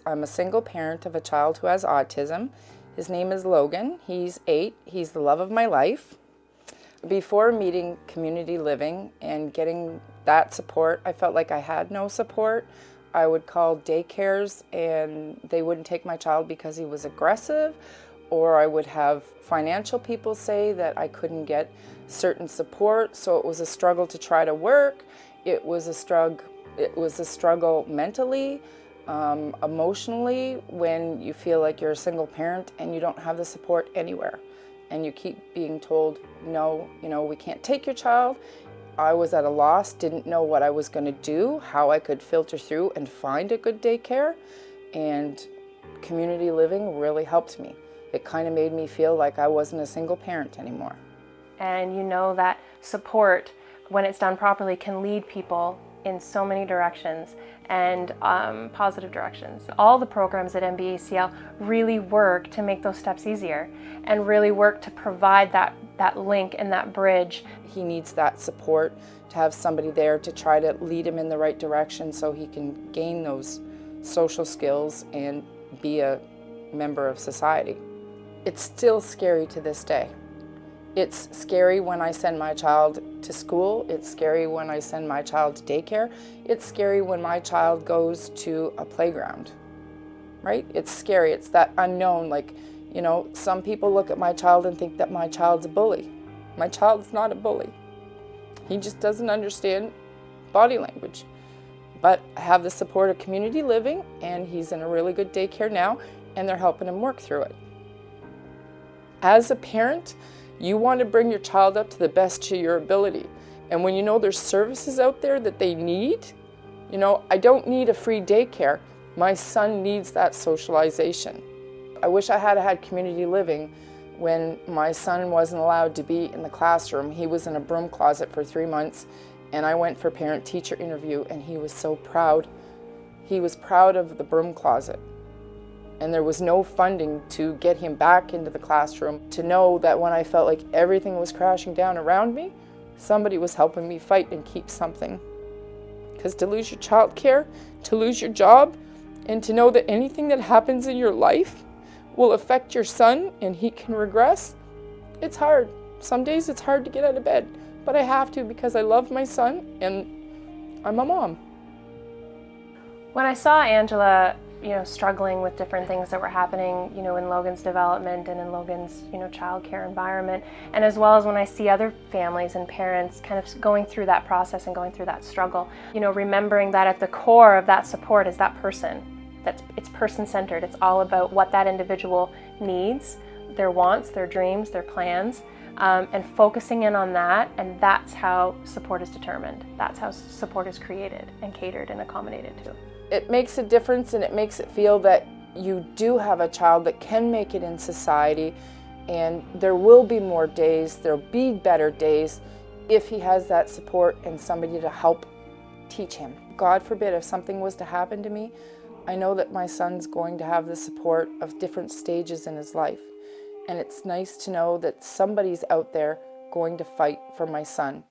I'm a single parent of a child who has autism. His name is Logan. He's 8. He's the love of my life. Before meeting community living and getting that support, I felt like I had no support. I would call daycares and they wouldn't take my child because he was aggressive, or I would have financial people say that I couldn't get certain support, so it was a struggle to try to work. It was a struggle mentally, emotionally, when you feel like you're a single parent and you don't have the support anywhere. And you keep being told, no, we can't take your child. I was at a loss, didn't know what I was going to do, how I could filter through and find a good daycare. And community living really helped me. It kind of made me feel like I wasn't a single parent anymore. And you know that support, when it's done properly, can lead people in so many directions and positive directions. All the programs at MBACL really work to make those steps easier and really work to provide that link and that bridge. He needs that support, to have somebody there to try to lead him in the right direction so he can gain those social skills and be a member of society. It's still scary to this day. It's scary when I send my child to school. It's scary when I send my child to daycare. It's scary when my child goes to a playground, right? It's scary. It's that unknown. Like, some people look at my child and think that my child's a bully. My child's not a bully. He just doesn't understand body language. But I have the support of community living, and he's in a really good daycare now, and they're helping him work through it. As a parent, you want to bring your child up to the best of your ability. And when you know there's services out there that they need, I don't need a free daycare. My son needs that socialization. I wish I had had community living when my son wasn't allowed to be in the classroom. He was in a broom closet for 3 months, and I went for parent-teacher interview, and he was so proud. He was proud of the broom closet. And there was no funding to get him back into the classroom, to know that when I felt like everything was crashing down around me, somebody was helping me fight and keep something. Because to lose your child care, to lose your job, and to know that anything that happens in your life will affect your son and he can regress, it's hard. Some days it's hard to get out of bed, but I have to because I love my son and I'm a mom. When I saw Angela struggling with different things that were happening, in Logan's development and in Logan's, childcare environment, and as well as when I see other families and parents kind of going through that process and going through that struggle, remembering that at the core of that support is that person. It's person-centered. It's all about what that individual needs, their wants, their dreams, their plans, and focusing in on that, and that's how support is determined. That's how support is created and catered and accommodated to. It makes a difference, and it makes it feel that you do have a child that can make it in society, and there will be more days, there'll be better days if he has that support and somebody to help teach him. God forbid, if something was to happen to me, I know that my son's going to have the support of different stages in his life. And it's nice to know that somebody's out there going to fight for my son.